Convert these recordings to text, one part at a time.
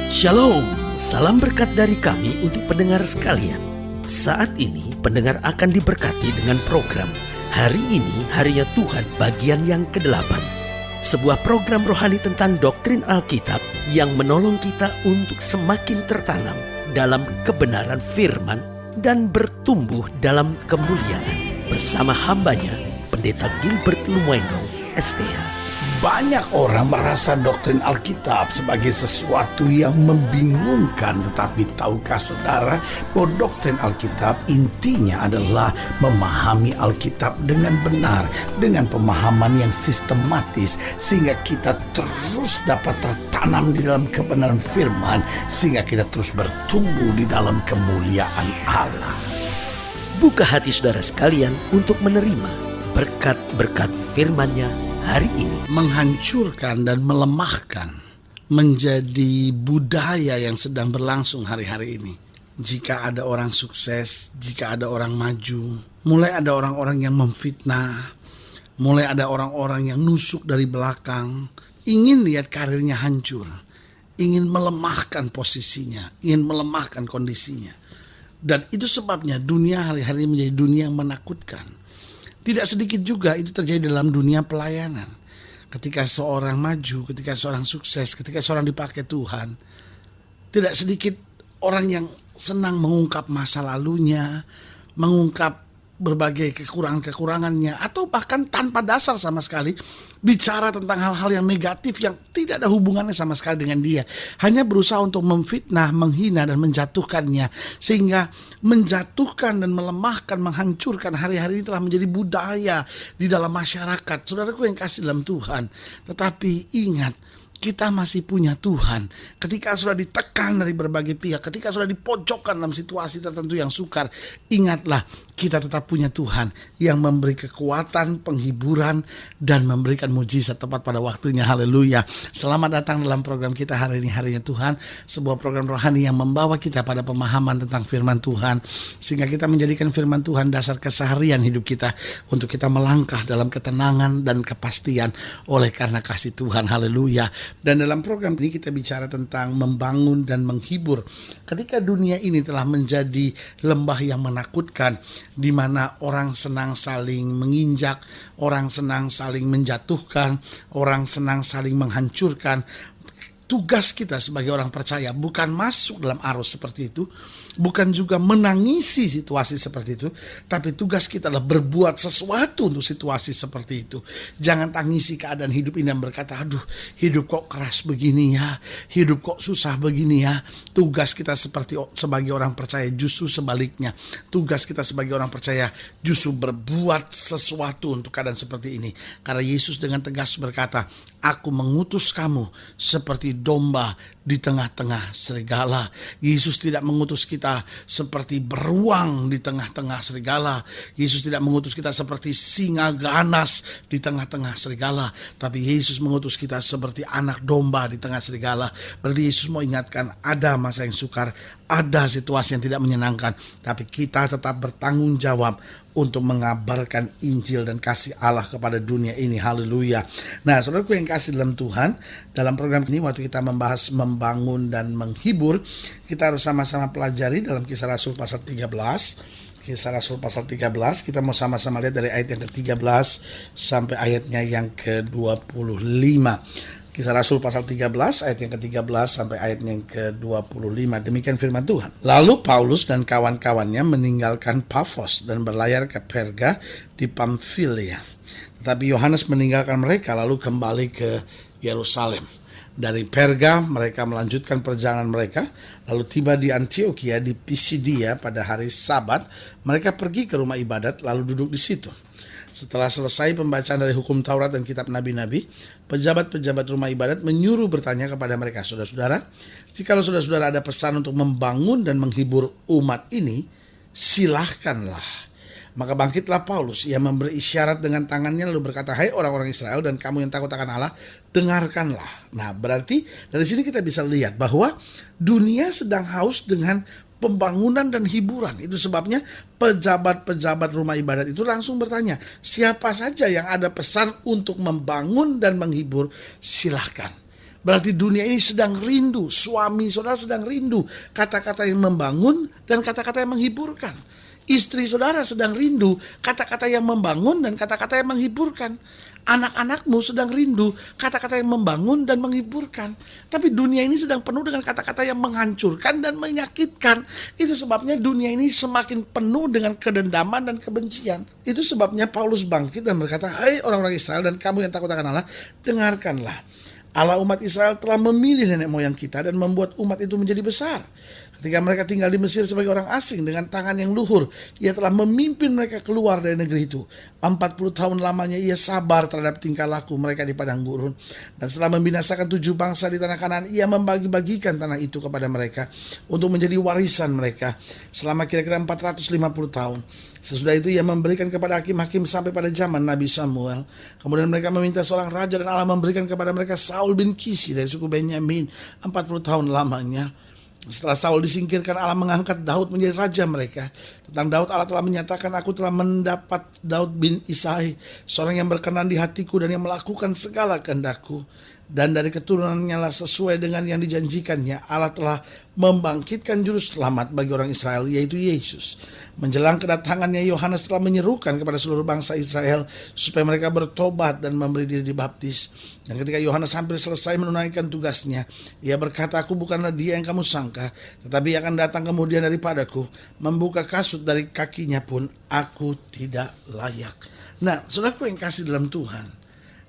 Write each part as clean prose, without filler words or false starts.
Shalom, salam berkat dari kami untuk pendengar sekalian. Saat ini pendengar akan diberkati dengan program Hari Ini Harinya Tuhan bagian yang ke-8. Sebuah program rohani tentang doktrin Alkitab yang menolong kita untuk semakin tertanam dalam kebenaran firman dan bertumbuh dalam kemuliaan. Bersama hambanya, Pendeta Gilbert Lumendo, STH. Banyak orang merasa doktrin Alkitab sebagai sesuatu yang membingungkan. Tetapi tahukah saudara bahwa doktrin Alkitab intinya adalah memahami Alkitab dengan benar, dengan pemahaman yang sistematis, sehingga kita terus dapat tertanam di dalam kebenaran firman, sehingga kita terus bertumbuh di dalam kemuliaan Allah. Buka hati saudara sekalian untuk menerima berkat-berkat firman-Nya hari ini. Menghancurkan dan melemahkan menjadi budaya yang sedang berlangsung hari-hari ini. Jika ada orang sukses, jika ada orang maju, mulai ada orang-orang yang memfitnah, mulai ada orang-orang yang nusuk dari belakang, ingin lihat karirnya hancur, ingin melemahkan posisinya, ingin melemahkan kondisinya. Dan itu sebabnya dunia hari-hari ini menjadi dunia yang menakutkan. Tidak sedikit juga itu terjadi dalam dunia pelayanan. Ketika seorang maju, ketika seorang sukses, ketika seorang dipakai Tuhan, tidak sedikit orang yang senang mengungkap masa lalunya, mengungkap berbagai kekurangan-kekurangannya, atau bahkan tanpa dasar sama sekali bicara tentang hal-hal yang negatif yang tidak ada hubungannya sama sekali dengan dia. Hanya berusaha untuk memfitnah, menghina dan menjatuhkannya, sehingga menjatuhkan dan melemahkan, menghancurkan hari-hari ini telah menjadi budaya di dalam masyarakat. Saudaraku yang kasih dalam Tuhan, tetapi ingat, kita masih punya Tuhan. Ketika sudah ditekan dari berbagai pihak, ketika sudah dipojokkan dalam situasi tertentu yang sukar, ingatlah kita tetap punya Tuhan yang memberi kekuatan, penghiburan, dan memberikan mujizat tepat pada waktunya. Haleluya. Selamat datang dalam program kita hari ini, Harinya Tuhan. Sebuah program rohani yang membawa kita pada pemahaman tentang firman Tuhan, sehingga kita menjadikan firman Tuhan dasar keseharian hidup kita, untuk kita melangkah dalam ketenangan dan kepastian oleh karena kasih Tuhan. Haleluya. Dan dalam program ini kita bicara tentang membangun dan menghibur. Ketika dunia ini telah menjadi lembah yang menakutkan, di mana orang senang saling menginjak, orang senang saling menjatuhkan, orang senang saling menghancurkan. Tugas kita sebagai orang percaya bukan masuk dalam arus seperti itu, bukan juga menangisi situasi seperti itu, tapi tugas kita adalah berbuat sesuatu untuk situasi seperti itu. Jangan tangisi keadaan hidup ini dan berkata, aduh hidup kok keras begini ya, hidup kok susah begini ya. Tugas kita sebagai orang percaya justru sebaliknya. Tugas kita sebagai orang percaya justru berbuat sesuatu untuk keadaan seperti ini. Karena Yesus dengan tegas berkata, aku mengutus kamu seperti domba di tengah-tengah serigala. Yesus tidak mengutus kita seperti beruang di tengah-tengah serigala. Yesus tidak mengutus kita seperti singa ganas di tengah-tengah serigala. Tapi Yesus mengutus kita seperti anak domba di tengah serigala. Berarti Yesus mau ingatkan, ada masa yang sukar, ada situasi yang tidak menyenangkan, tapi kita tetap bertanggung jawab untuk mengabarkan Injil dan kasih Allah kepada dunia ini. Haleluya. Nah, saudaraku yang kasih dalam Tuhan, dalam program ini waktu kita membahas membangun dan menghibur, kita harus sama-sama pelajari dalam Kisah Rasul pasal 13. Kisah Rasul pasal 13, kita mau sama-sama lihat dari ayat yang ke-13 sampai ayatnya yang ke-25. Kisah Rasul pasal 13 ayat yang ke-13 sampai ayat yang ke-25. Demikian firman Tuhan. Lalu Paulus dan kawan-kawannya meninggalkan Pafos dan berlayar ke Perga di Pamfilia. Tetapi Yohanes meninggalkan mereka lalu kembali ke Yerusalem. Dari Perga mereka melanjutkan perjalanan mereka, lalu tiba di Antioquia di Pisidia pada hari Sabat. Mereka pergi ke rumah ibadat lalu duduk di situ. Setelah selesai pembacaan dari hukum Taurat dan kitab nabi-nabi, pejabat-pejabat rumah ibadat menyuruh bertanya kepada mereka, saudara-saudara, jikalau saudara-saudara ada pesan untuk membangun dan menghibur umat ini, silahkanlah. Maka bangkitlah Paulus, ia memberi isyarat dengan tangannya lalu berkata, hai orang-orang Israel dan kamu yang takut akan Allah, dengarkanlah. Nah, berarti dari sini kita bisa lihat bahwa dunia sedang haus dengan pembangunan dan hiburan. Itu sebabnya pejabat-pejabat rumah ibadat itu langsung bertanya, siapa saja yang ada pesan untuk membangun dan menghibur, silahkan. Berarti dunia ini sedang rindu, suami saudara sedang rindu kata-kata yang membangun dan kata-kata yang menghiburkan. Istri saudara sedang rindu kata-kata yang membangun dan kata-kata yang menghiburkan. Anak-anakmu sedang rindu kata-kata yang membangun dan menghiburkan. Tapi dunia ini sedang penuh dengan kata-kata yang menghancurkan dan menyakitkan. Itu sebabnya dunia ini semakin penuh dengan kedendaman dan kebencian. Itu sebabnya Paulus bangkit dan berkata, "Hai orang-orang Israel dan kamu yang takut akan Allah, dengarkanlah. Allah umat Israel telah memilih nenek moyang kita dan membuat umat itu menjadi besar. Ketika mereka tinggal di Mesir sebagai orang asing dengan tangan yang luhur, ia telah memimpin mereka keluar dari negeri itu. 40 tahun lamanya ia sabar terhadap tingkah laku mereka di padang gurun. Dan setelah membinasakan 7 bangsa di tanah Kanaan, ia membagi-bagikan tanah itu kepada mereka untuk menjadi warisan mereka selama kira-kira 450 tahun. Sesudah itu ia memberikan kepada hakim-hakim sampai pada zaman Nabi Samuel. Kemudian mereka meminta seorang raja dan Allah memberikan kepada mereka Saul bin Kisi dari suku Benyamin 40 tahun lamanya. Setelah Saul disingkirkan, Allah mengangkat Daud menjadi raja mereka. Tentang Daud, Allah telah menyatakan, "Aku telah mendapat Daud bin Isai, seorang yang berkenan di hatiku dan yang melakukan segala kehendakku." Dan dari keturunannya lah sesuai dengan yang dijanjikannya, Allah telah membangkitkan juru selamat bagi orang Israel, yaitu Yesus. Menjelang kedatangannya, Yohanes telah menyerukan kepada seluruh bangsa Israel supaya mereka bertobat dan memberi diri dibaptis. Dan ketika Yohanes hampir selesai menunaikan tugasnya, ia berkata, "Aku bukanlah dia yang kamu sangka, tetapi akan datang kemudian daripadaku. Membuka kasut dari kakinya pun aku tidak layak." Nah, saudaraku yang kasih dalam Tuhan,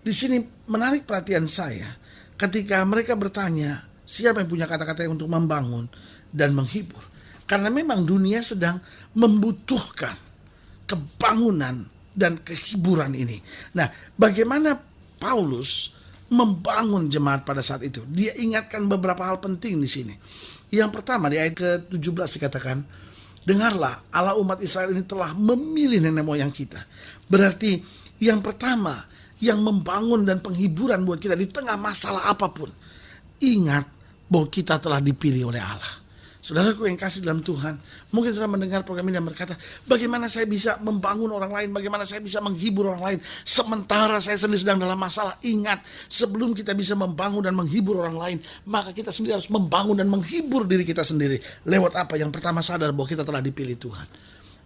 di sini menarik perhatian saya ketika mereka bertanya, siapa yang punya kata-kata yang untuk membangun dan menghibur? Karena memang dunia sedang membutuhkan kebangunan dan kehiburan ini. Nah, bagaimana Paulus membangun jemaat pada saat itu? Dia ingatkan beberapa hal penting di sini. Yang pertama di ayat ke-17 dikatakan, "Dengarlah, Allah umat Israel ini telah memilih nenek moyang kita." Berarti yang pertama yang membangun dan penghiburan buat kita di tengah masalah apapun, ingat bahwa kita telah dipilih oleh Allah. Saudaraku yang kasih dalam Tuhan, mungkin saudara mendengar program ini dan berkata, bagaimana saya bisa membangun orang lain, bagaimana saya bisa menghibur orang lain, sementara saya sendiri sedang dalam masalah. Ingat, sebelum kita bisa membangun dan menghibur orang lain, maka kita sendiri harus membangun dan menghibur diri kita sendiri. Lewat apa? Yang pertama, sadar bahwa kita telah dipilih Tuhan.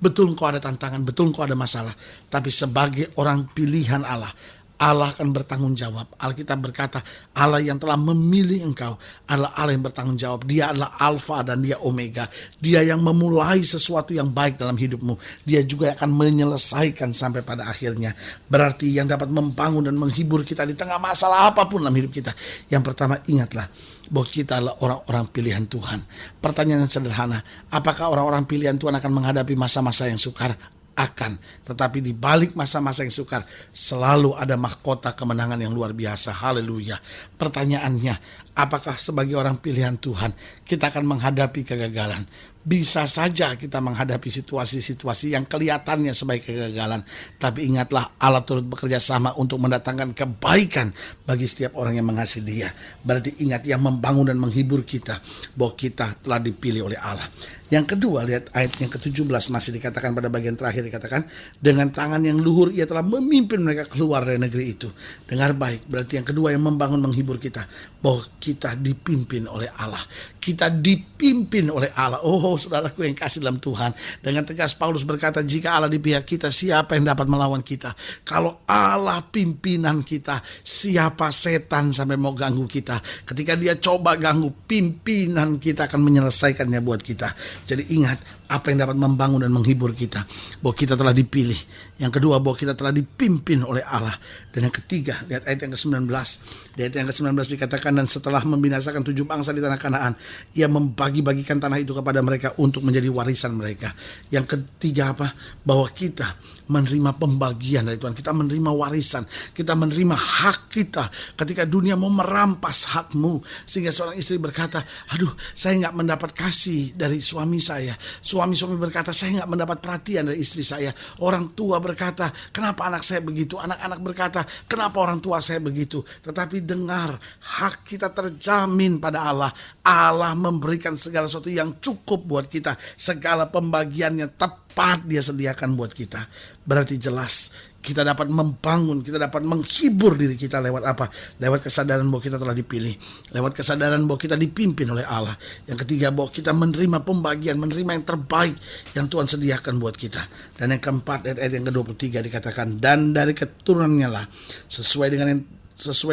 Betul engkau ada tantangan, betul engkau ada masalah, tapi sebagai orang pilihan Allah, Allah akan bertanggung jawab. Alkitab berkata, Allah yang telah memilih engkau adalah Allah yang bertanggung jawab. Dia adalah Alfa dan dia Omega. Dia yang memulai sesuatu yang baik dalam hidupmu. Dia juga akan menyelesaikan sampai pada akhirnya. Berarti yang dapat membangun dan menghibur kita di tengah masalah apapun dalam hidup kita. Yang pertama, ingatlah bahwa kita adalah orang-orang pilihan Tuhan. Pertanyaan yang sederhana, apakah orang-orang pilihan Tuhan akan menghadapi masa-masa yang sukar? Akan, tetapi di balik masa-masa yang sukar selalu ada mahkota kemenangan yang luar biasa. Haleluya. Pertanyaannya, apakah sebagai orang pilihan Tuhan kita akan menghadapi kegagalan? Bisa saja kita menghadapi situasi-situasi yang kelihatannya sebagai kegagalan, tapi ingatlah Allah turut bekerja sama untuk mendatangkan kebaikan bagi setiap orang yang mengasihi Dia. Berarti ingat, yang membangun dan menghibur kita bahwa kita telah dipilih oleh Allah. Yang kedua, lihat ayat yang ke-17 masih dikatakan pada bagian terakhir, dikatakan dengan tangan yang luhur ia telah memimpin mereka keluar dari negeri itu. Dengar baik, berarti yang kedua yang membangun menghibur kita bahwa kita dipimpin oleh Allah. Kita dipimpin oleh Allah. Oh, saudaraku yang kasih dalam Tuhan, dengan tegas Paulus berkata, jika Allah di pihak kita, siapa yang dapat melawan kita? Kalau Allah pimpinan kita, siapa setan sampai mau ganggu kita? Ketika dia coba ganggu, pimpinan kita akan menyelesaikannya buat kita. Jadi ingat, apa yang dapat membangun dan menghibur kita, bahwa kita telah dipilih. Yang kedua, bahwa kita telah dipimpin oleh Allah. Dan yang ketiga, lihat ayat yang ke-19. Di ayat yang ke-19 dikatakan, dan setelah membinasakan 7 bangsa di tanah Kanaan, ia membagi-bagikan tanah itu kepada mereka untuk menjadi warisan mereka. Yang ketiga apa? Bahwa kita menerima pembagian dari Tuhan. Kita menerima warisan. Kita menerima hak kita. Ketika dunia mau merampas hakmu, sehingga seorang istri berkata, aduh, saya gak mendapat kasih dari suami saya. Suami-suami berkata, saya gak mendapat perhatian dari istri saya. Orang tua berkata, kenapa anak saya begitu? Anak-anak berkata, kenapa orang tua saya begitu? Tetapi dengar, hak kita terjamin pada Allah. Allah memberikan segala sesuatu yang cukup buat kita. Segala pembagiannya tepat tempat Dia sediakan buat kita, berarti jelas kita dapat membangun, kita dapat menghibur diri kita lewat apa? Lewat kesadaran bahwa kita telah dipilih, lewat kesadaran bahwa kita dipimpin oleh Allah. Yang ketiga, bahwa kita menerima pembagian, menerima yang terbaik yang Tuhan sediakan buat kita. Dan yang keempat, ayat yang ke-23 dikatakan, dan dari keturunannya lah, sesuai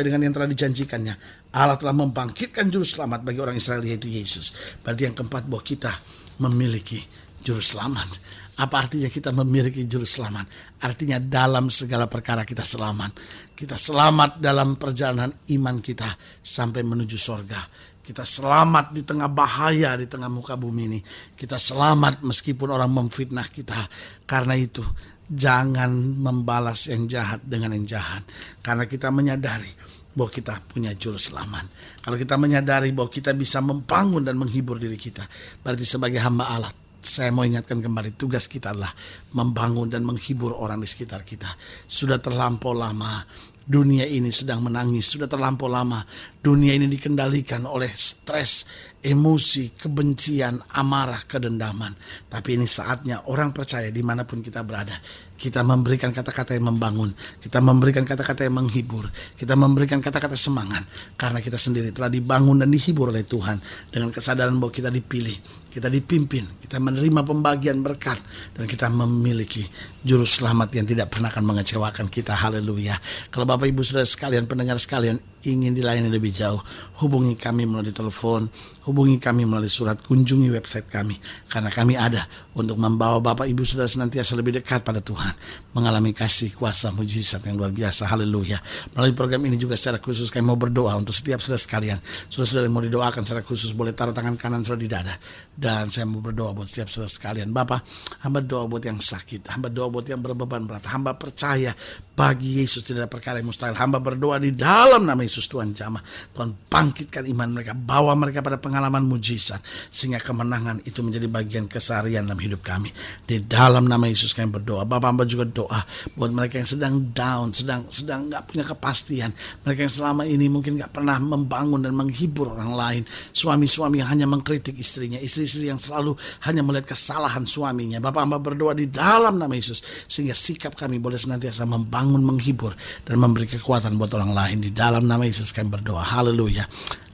dengan yang telah dijanjikannya, Allah telah membangkitkan juru selamat bagi orang Israel, yaitu Yesus. Berarti yang keempat, bahwa kita memiliki juru selamat. Apa artinya kita memiliki juru selamat? Artinya dalam segala perkara kita selamat. Kita selamat dalam perjalanan iman kita sampai menuju sorga. Kita selamat di tengah bahaya, di tengah muka bumi ini. Kita selamat meskipun orang memfitnah kita. Karena itu, jangan membalas yang jahat dengan yang jahat. Karena kita menyadari bahwa kita punya juru selamat. Kalau kita menyadari bahwa kita bisa membangun dan menghibur diri kita, berarti sebagai hamba Allah, saya mau ingatkan kembali, tugas kita adalah membangun dan menghibur orang di sekitar kita. Sudah terlampau lama dunia ini sedang menangis. Sudah terlampau lama dunia ini dikendalikan oleh stres, emosi, kebencian, amarah, kedendaman. Tapi ini saatnya orang percaya dimanapun kita berada, kita memberikan kata-kata yang membangun, kita memberikan kata-kata yang menghibur, kita memberikan kata-kata semangat. Karena kita sendiri telah dibangun dan dihibur oleh Tuhan dengan kesadaran bahwa kita dipilih, kita dipimpin, kita menerima pembagian berkat, dan kita memiliki juru selamat yang tidak pernah akan mengecewakan kita. Haleluya. Kalau Bapak Ibu Saudara sekalian, pendengar sekalian, ingin dilayani lebih jauh, hubungi kami melalui telepon, hubungi kami melalui surat, kunjungi website kami. Karena kami ada untuk membawa Bapak Ibu Saudara senantiasa lebih dekat pada Tuhan, mengalami kasih, kuasa, mujizat yang luar biasa. Haleluya. Melalui program ini juga secara khusus kami mau berdoa untuk setiap saudara sekalian. Saudara-saudara yang mau didoakan secara khusus boleh taruh tangan kanan saudara di dada. Dan saya mau berdoa buat setiap saudara sekalian. Bapak, hamba doa buat yang sakit, hamba doa buat yang berbeban berat. Hamba percaya bagi Yesus tidak ada perkara yang mustahil. Hamba berdoa di dalam nama Yesus, Tuhan jamah, Tuhan bangkitkan iman mereka, bawa mereka pada pengalaman mujizat, sehingga kemenangan itu menjadi bagian keseharian dalam hidup kami. Di dalam nama Yesus kami berdoa. Bapak, hamba juga doa buat mereka yang sedang down, sedang nggak punya kepastian, mereka yang selama ini mungkin nggak pernah membangun dan menghibur orang lain, suami-suami yang hanya mengkritik istrinya, istri-istri yang selalu hanya melihat kesalahan suaminya. Bapak, hamba berdoa di dalam nama Yesus, sehingga sikap kami boleh senantiasa membangun, menghibur, dan memberi kekuatan buat orang lain. Di dalam nama Yesus kami berdoa. Haleluya.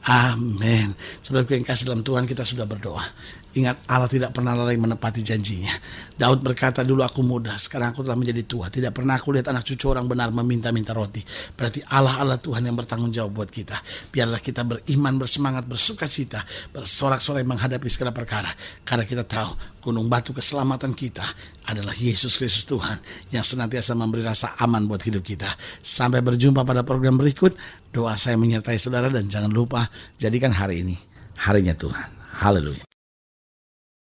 Amin. Saudaraku yang kasih dalam Tuhan, kita sudah berdoa. Ingat, Allah tidak pernah lalai menepati janjinya. Daud berkata, dulu aku muda, sekarang aku telah menjadi tua. Tidak pernah aku lihat anak cucu orang benar meminta-minta roti. Berarti Allah Tuhan yang bertanggung jawab buat kita. Biarlah kita beriman, bersemangat, bersukacita, bersorak-sorai menghadapi segala perkara. Karena kita tahu gunung batu keselamatan kita adalah Yesus Kristus Tuhan, yang senantiasa memberi rasa aman buat hidup kita. Sampai berjumpa pada program berikut. Doa saya menyertai saudara, dan jangan lupa jadikan hari ini harinya Tuhan. Haleluya.